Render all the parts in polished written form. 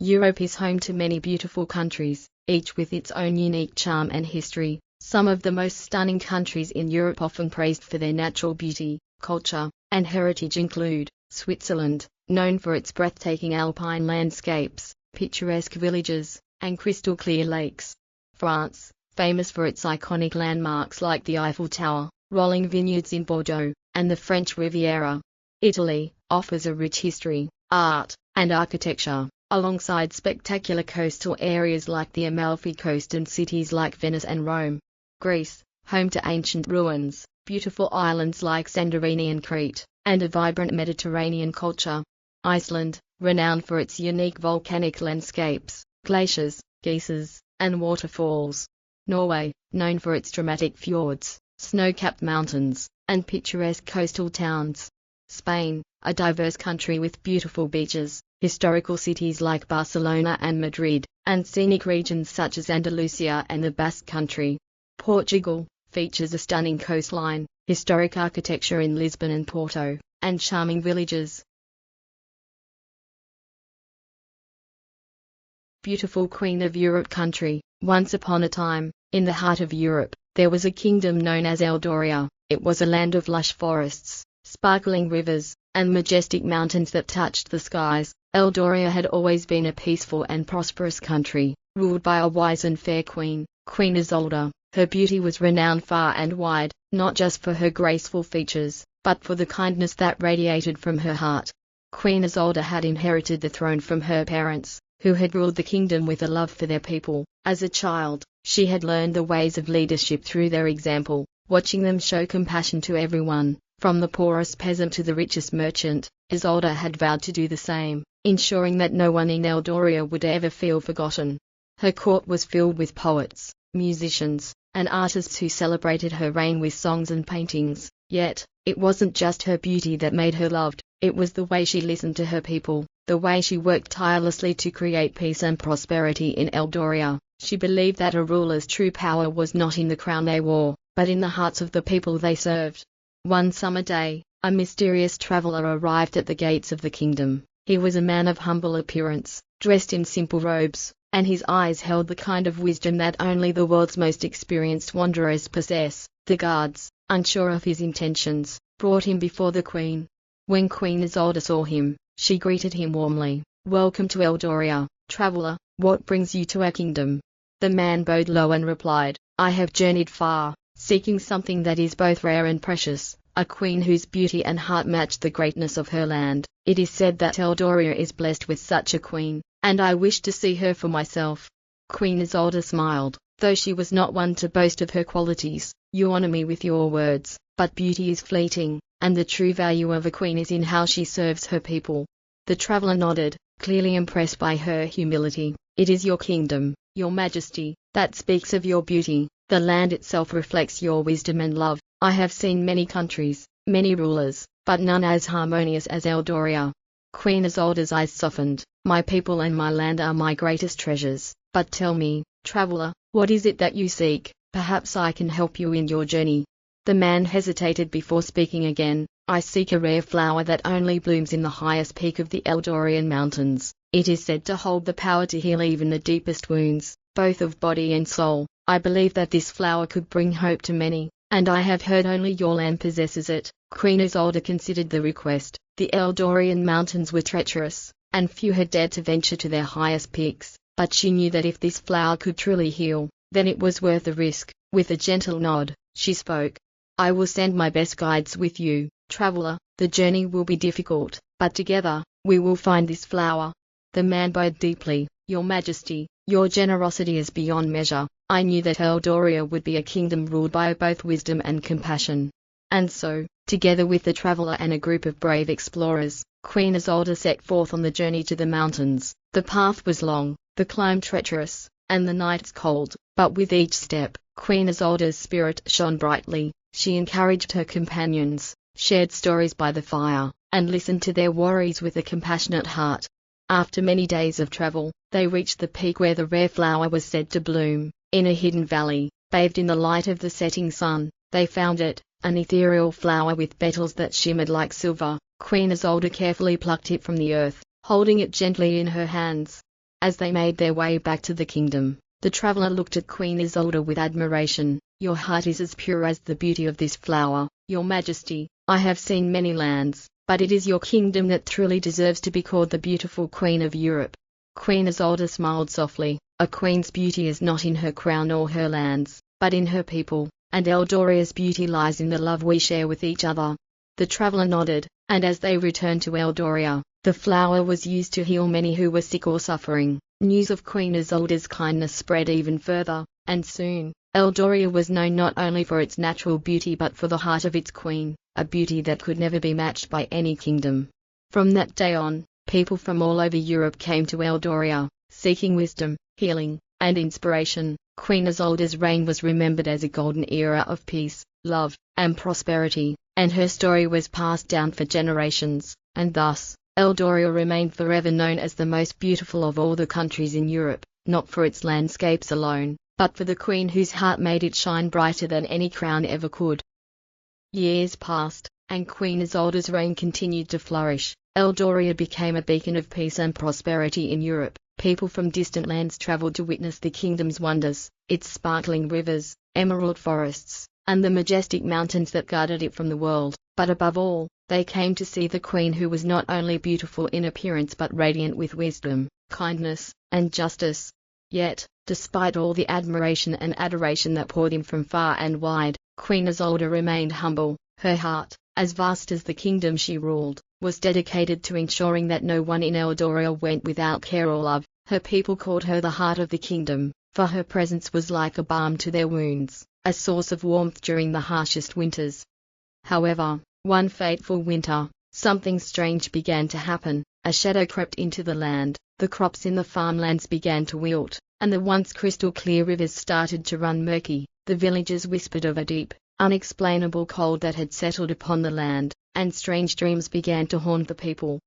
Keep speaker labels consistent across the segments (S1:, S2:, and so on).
S1: Europe is home to many beautiful countries, each with its own unique charm and history. Some of the most stunning countries in Europe, often praised for their natural beauty, culture, and heritage, include Switzerland, known for its breathtaking alpine landscapes, picturesque villages, and crystal-clear lakes. France, famous for its iconic landmarks like the Eiffel Tower, rolling vineyards in Bordeaux, and the French Riviera. Italy offers a rich history, art, and architecture, alongside spectacular coastal areas like the Amalfi Coast and cities like Venice and Rome. Greece, home to ancient ruins, beautiful islands like Santorini and Crete, and a vibrant Mediterranean culture. Iceland, renowned for its unique volcanic landscapes, glaciers, geysers, and waterfalls. Norway, known for its dramatic fjords, snow-capped mountains, and picturesque coastal towns. Spain, a diverse country with beautiful beaches, historical cities like Barcelona and Madrid, and scenic regions such as Andalusia and the Basque Country. Portugal features a stunning coastline, historic architecture in Lisbon and Porto, and charming villages. Beautiful Queen of Europe country. Once upon a time, in the heart of Europe, there was a kingdom known as Eldoria. It was a land of lush forests, sparkling rivers, and majestic mountains that touched the skies. Eldoria had always been a peaceful and prosperous country, ruled by a wise and fair queen, Queen Isolde. Her beauty was renowned far and wide, not just for her graceful features, but for the kindness that radiated from her heart. Queen Isolde had inherited the throne from her parents, who had ruled the kingdom with a love for their people. As a child, she had learned the ways of leadership through their example, watching them show compassion to everyone, from the poorest peasant to the richest merchant. Isolde had vowed to do the same, ensuring that no one in Eldoria would ever feel forgotten. Her court was filled with poets, musicians, and artists who celebrated her reign with songs and paintings. Yet, it wasn't just her beauty that made her loved, it was the way she listened to her people, the way she worked tirelessly to create peace and prosperity in Eldoria. She believed that a ruler's true power was not in the crown they wore, but in the hearts of the people they served. One summer day, a mysterious traveler arrived at the gates of the kingdom. He was a man of humble appearance, dressed in simple robes, and his eyes held the kind of wisdom that only the world's most experienced wanderers possess. The guards, unsure of his intentions, brought him before the queen. When Queen Isolde saw him, she greeted him warmly. "Welcome to Eldoria, traveler. What brings you to our kingdom?" The man bowed low and replied, "I have journeyed far, seeking something that is both rare and precious, a queen whose beauty and heart match the greatness of her land. It is said that Eldoria is blessed with such a queen, and I wish to see her for myself." Queen Isolde smiled, though she was not one to boast of her qualities. "You honor me with your words, but beauty is fleeting, and the true value of a queen is in how she serves her people." The traveler nodded, clearly impressed by her humility. "It is your kingdom, your majesty, that speaks of your beauty. The land itself reflects your wisdom and love. I have seen many countries, many rulers, but none as harmonious as Eldoria." Queen Isolde's eyes softened. "My people and my land are my greatest treasures. But tell me, traveler, what is it that you seek? Perhaps I can help you in your journey." The man hesitated before speaking again. "I seek a rare flower that only blooms in the highest peak of the Eldorian mountains. It is said to hold the power to heal even the deepest wounds, both of body and soul. I believe that this flower could bring hope to many, and I have heard only your land possesses it." Queen Isolde considered the request. The Eldorian mountains were treacherous, and few had dared to venture to their highest peaks, but she knew that if this flower could truly heal, then it was worth the risk. With a gentle nod, she spoke. "I will send my best guides with you, traveler. The journey will be difficult, but together, we will find this flower." The man bowed deeply. "Your Majesty, your generosity is beyond measure. I knew that Eldoria would be a kingdom ruled by both wisdom and compassion." And so, together with the traveler and a group of brave explorers, Queen Isolde set forth on the journey to the mountains. The path was long, the climb treacherous, and the nights cold, but with each step, Queen Isolde's spirit shone brightly. She encouraged her companions, shared stories by the fire, and listened to their worries with a compassionate heart. After many days of travel, they reached the peak where the rare flower was said to bloom. In a hidden valley, bathed in the light of the setting sun, they found it, an ethereal flower with petals that shimmered like silver. Queen Isolde carefully plucked it from the earth, holding it gently in her hands. As they made their way back to the kingdom, the traveler looked at Queen Isolde with admiration. "Your heart is as pure as the beauty of this flower, Your Majesty. I have seen many lands, but it is your kingdom that truly deserves to be called the beautiful Queen of Europe." Queen Isolde smiled softly. "A queen's beauty is not in her crown or her lands, but in her people, and Eldoria's beauty lies in the love we share with each other." The traveler nodded, and as they returned to Eldoria, the flower was used to heal many who were sick or suffering. News of Queen Isolde's kindness spread even further, and soon, Eldoria was known not only for its natural beauty but for the heart of its queen, a beauty that could never be matched by any kingdom. From that day on, people from all over Europe came to Eldoria, seeking wisdom, healing, and inspiration. Queen Isolde's reign was remembered as a golden era of peace, love, and prosperity, and her story was passed down for generations, and thus, Eldoria remained forever known as the most beautiful of all the countries in Europe, not for its landscapes alone, but for the queen whose heart made it shine brighter than any crown ever could. Years passed, and Queen Isolde's reign continued to flourish. Eldoria became a beacon of peace and prosperity in Europe. People from distant lands traveled to witness the kingdom's wonders, its sparkling rivers, emerald forests, and the majestic mountains that guarded it from the world. But above all, they came to see the queen who was not only beautiful in appearance but radiant with wisdom, kindness, and justice. Yet, despite all the admiration and adoration that poured in from far and wide, Queen Isolde remained humble. Her heart, as vast as the kingdom she ruled, was dedicated to ensuring that no one in Eldoria went without care or love. Her people called her the heart of the kingdom, for her presence was like a balm to their wounds, a source of warmth during the harshest winters. However, one fateful winter, something strange began to happen. A shadow crept into the land, the crops in the farmlands began to wilt, and the once crystal-clear rivers started to run murky. The villagers whispered of a deep, unexplainable cold that had settled upon the land, and strange dreams began to haunt the people.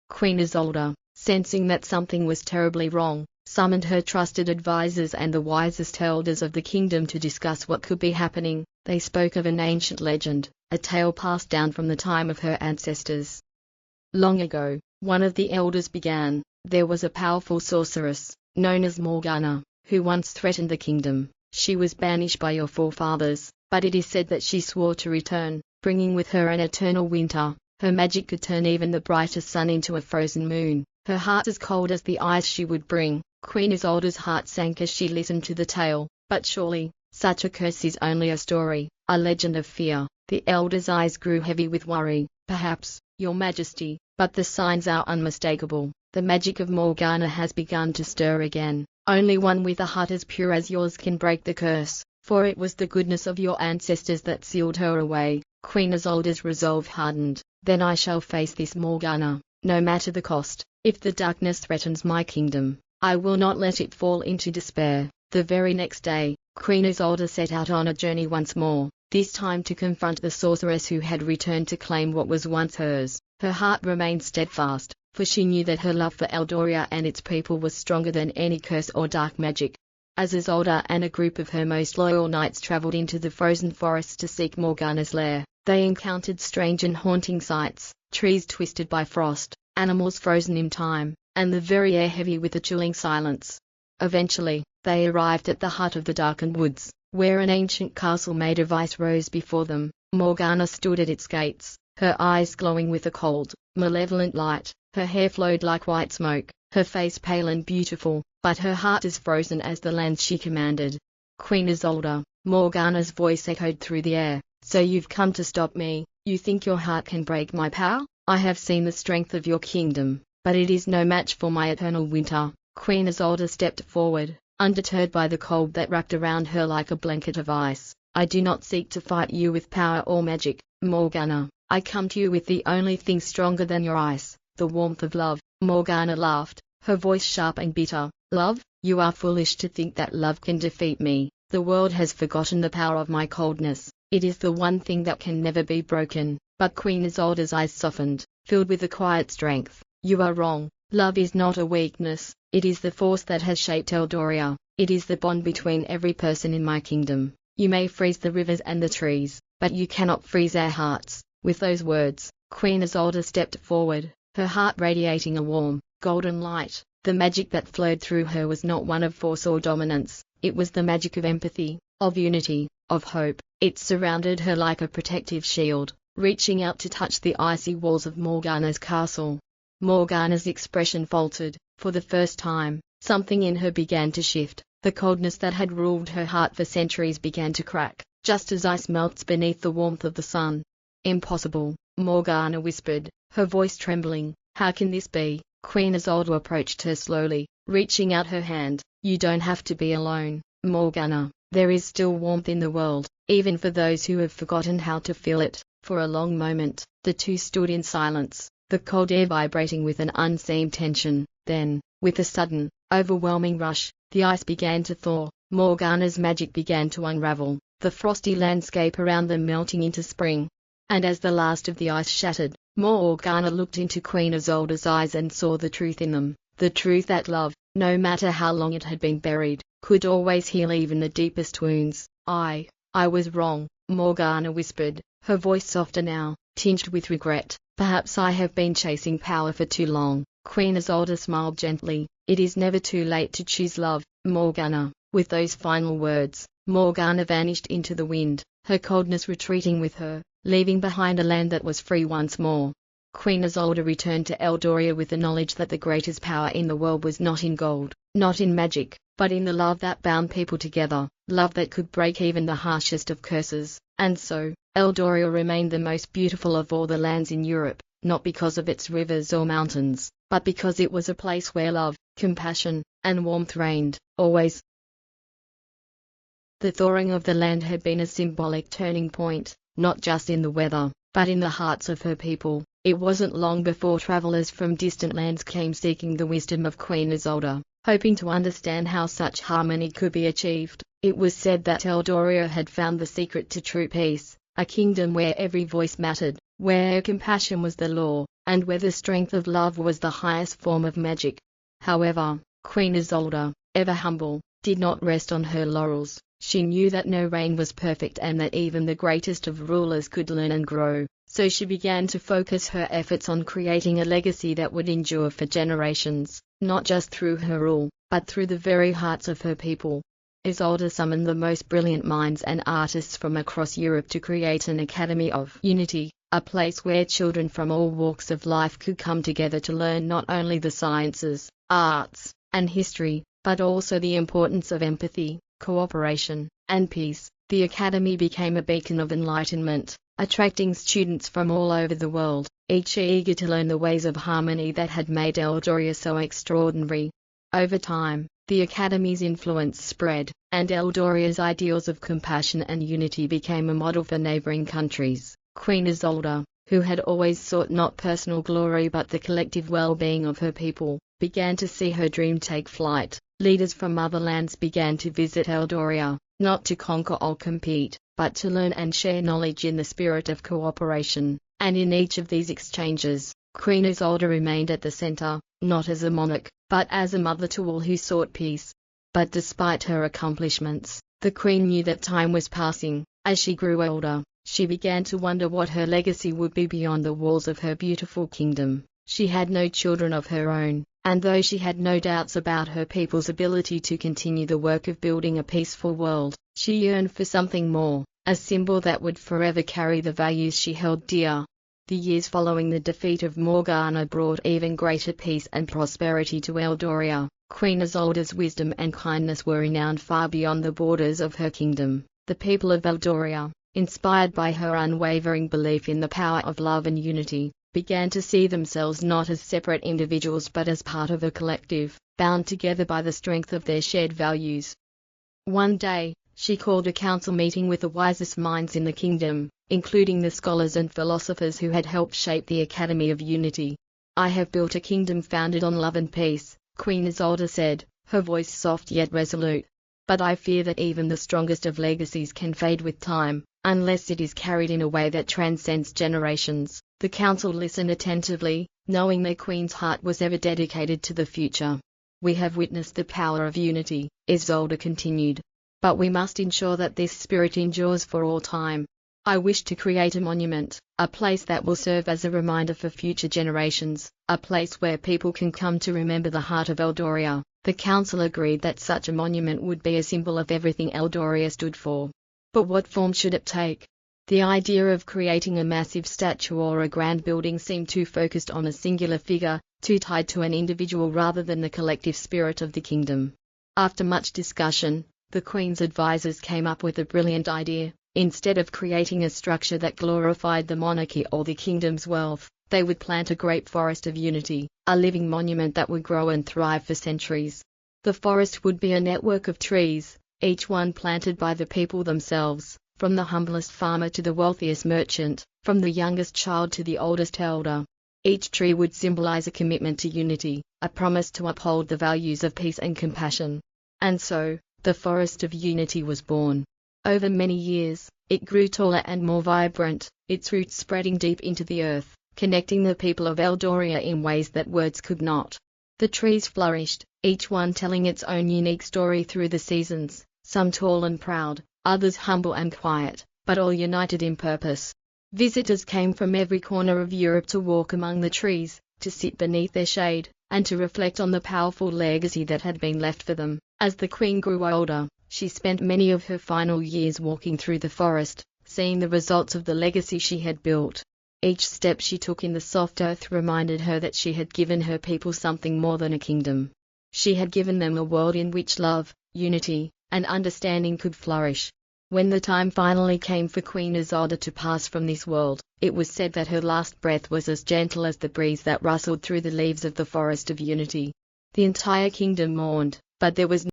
S1: Queen Isolde, sensing that something was terribly wrong, summoned her trusted advisors and the wisest elders of the kingdom to discuss what could be happening. They spoke of an ancient legend, a tale passed down from the time of her ancestors. Long ago, one of the elders began, there was a powerful sorceress, known as Morgana, who once threatened the kingdom. She was banished by your forefathers, but it is said that she swore to return, bringing with her an eternal winter. Her magic could turn even the brightest sun into a frozen moon, her heart as cold as the ice she would bring. Queen Isolde's heart sank as she listened to the tale. But surely, such a curse is only a story, a legend of fear. The elder's eyes grew heavy with worry. Perhaps, Your Majesty, but the signs are unmistakable. The magic of Morgana has begun to stir again. Only one with a heart as pure as yours can break the curse, for it was the goodness of your ancestors that sealed her away. Queen Isolde's resolve hardened. Then I shall face this Morgana, no matter the cost. If the darkness threatens my kingdom, I will not let it fall into despair. The very next day, Queen Isolde set out on a journey once more, this time to confront the sorceress who had returned to claim what was once hers. Her heart remained steadfast, for she knew that her love for Eldoria and its people was stronger than any curse or dark magic. As Isolde and a group of her most loyal knights traveled into the frozen forests to seek Morgana's lair, they encountered strange and haunting sights, trees twisted by frost, animals frozen in time, and the very air heavy with a chilling silence. Eventually, they arrived at the heart of the darkened woods, where an ancient castle made of ice rose before them. Morgana stood at its gates, her eyes glowing with a cold, malevolent light. Her hair flowed like white smoke, her face pale and beautiful, but her heart as frozen as the lands she commanded. Queen Isolde, Morgana's voice echoed through the air. So you've come to stop me? You think your heart can break my power? I have seen the strength of your kingdom, but it is no match for my eternal winter. Queen Isolde stepped forward, undeterred by the cold that wrapped around her like a blanket of ice. I do not seek to fight you with power or magic, Morgana. I come to you with the only thing stronger than your ice, the warmth of love. Morgana laughed, her voice sharp and bitter. Love? You are foolish to think that love can defeat me. The world has forgotten the power of my coldness. It is the one thing that can never be broken. But Queen Isolde's eyes softened, filled with a quiet strength. You are wrong. Love is not a weakness. It is the force that has shaped Eldoria. It is the bond between every person in my kingdom. You may freeze the rivers and the trees, but you cannot freeze our hearts. With those words, Queen Isolde stepped forward, her heart radiating a warm, golden light. The magic that flowed through her was not one of force or dominance, it was the magic of empathy, of unity, of hope. It surrounded her like a protective shield, reaching out to touch the icy walls of Morgana's castle. Morgana's expression faltered. For the first time, something in her began to shift. The coldness that had ruled her heart for centuries began to crack, just as ice melts beneath the warmth of the sun. "Impossible," Morgana whispered, her voice trembling. "How can this be?" Queen Isolde approached her slowly, reaching out her hand. "You don't have to be alone, Morgana. There is still warmth in the world, even for those who have forgotten how to feel it." For a long moment, the two stood in silence, the cold air vibrating with an unseen tension. Then, with a sudden, overwhelming rush, the ice began to thaw. Morgana's magic began to unravel, the frosty landscape around them melting into spring. And as the last of the ice shattered, Morgana looked into Queen Isolde's eyes and saw the truth in them, the truth that love, no matter how long it had been buried, could always heal even the deepest wounds. I was wrong," Morgana whispered, her voice softer now, tinged with regret. "Perhaps I have been chasing power for too long." Queen Isolde smiled gently. "It is never too late to choose love, Morgana." With those final words, Morgana vanished into the wind, her coldness retreating with her, leaving behind a land that was free once more. Queen Isolde returned to Eldoria with the knowledge that the greatest power in the world was not in gold, not in magic, but in the love that bound people together, love that could break even the harshest of curses. And so, Eldoria remained the most beautiful of all the lands in Europe, not because of its rivers or mountains, but because it was a place where love, compassion, and warmth reigned, always. The thawing of the land had been a symbolic turning point, not just in the weather, but in the hearts of her people. It wasn't long before travelers from distant lands came seeking the wisdom of Queen Isolde, hoping to understand how such harmony could be achieved. It was said that Eldoria had found the secret to true peace, a kingdom where every voice mattered, where compassion was the law, and where the strength of love was the highest form of magic. However, Queen Isolde, ever humble, did not rest on her laurels. She knew that no reign was perfect and that even the greatest of rulers could learn and grow, so she began to focus her efforts on creating a legacy that would endure for generations, not just through her rule, but through the very hearts of her people. Isolde summoned the most brilliant minds and artists from across Europe to create an Academy of Unity, a place where children from all walks of life could come together to learn not only the sciences, arts, and history, but also the importance of empathy, cooperation, and peace. The Academy became a beacon of enlightenment, attracting students from all over the world, each eager to learn the ways of harmony that had made Eldoria so extraordinary. Over time, the Academy's influence spread, and Eldoria's ideals of compassion and unity became a model for neighboring countries. Queen Isolde, who had always sought not personal glory but the collective well-being of her people, began to see her dream take flight. Leaders from other lands began to visit Eldoria, not to conquer or compete, but to learn and share knowledge in the spirit of cooperation. And in each of these exchanges, Queen Isolde remained at the center, not as a monarch, but as a mother to all who sought peace. But despite her accomplishments, the queen knew that time was passing. As she grew older, she began to wonder what her legacy would be beyond the walls of her beautiful kingdom. She had no children of her own, and though she had no doubts about her people's ability to continue the work of building a peaceful world, she yearned for something more, a symbol that would forever carry the values she held dear. The years following the defeat of Morgana brought even greater peace and prosperity to Eldoria. Queen Isolde's wisdom and kindness were renowned far beyond the borders of her kingdom. The people of Eldoria, inspired by her unwavering belief in the power of love and unity, began to see themselves not as separate individuals but as part of a collective, bound together by the strength of their shared values. One day, she called a council meeting with the wisest minds in the kingdom, including the scholars and philosophers who had helped shape the Academy of Unity. "I have built a kingdom founded on love and peace," Queen Isolde said, her voice soft yet resolute. "But I fear that even the strongest of legacies can fade with time, unless it is carried in a way that transcends generations." The council listened attentively, knowing their queen's heart was ever dedicated to the future. "We have witnessed the power of unity," Isolde continued. "But we must ensure that this spirit endures for all time. I wish to create a monument, a place that will serve as a reminder for future generations, a place where people can come to remember the heart of Eldoria. The council agreed that such a monument would be a symbol of everything Eldoria stood for. But what form should it take? The idea of creating a massive statue or a grand building seemed too focused on a singular figure, too tied to an individual rather than the collective spirit of the kingdom. After much discussion, the Queen's advisors came up with a brilliant idea. Instead of creating a structure that glorified the monarchy or the kingdom's wealth, they would plant a great forest of unity, a living monument that would grow and thrive for centuries. The forest would be a network of trees, each one planted by the people themselves, from the humblest farmer to the wealthiest merchant, from the youngest child to the oldest elder. Each tree would symbolize a commitment to unity, a promise to uphold the values of peace and compassion. And so, the Forest of Unity was born. Over many years, it grew taller and more vibrant, its roots spreading deep into the earth, connecting the people of Eldoria in ways that words could not. The trees flourished, each one telling its own unique story through the seasons, some tall and proud, others humble and quiet, but all united in purpose. Visitors came from every corner of Europe to walk among the trees, to sit beneath their shade, and to reflect on the powerful legacy that had been left for them. As the Queen grew older, she spent many of her final years walking through the forest, seeing the results of the legacy she had built. Each step she took in the soft earth reminded her that she had given her people something more than a kingdom. She had given them a world in which love, unity, and understanding could flourish. When the time finally came for Queen Isolde to pass from this world, it was said that her last breath was as gentle as the breeze that rustled through the leaves of the Forest of Unity. The entire kingdom mourned, but there was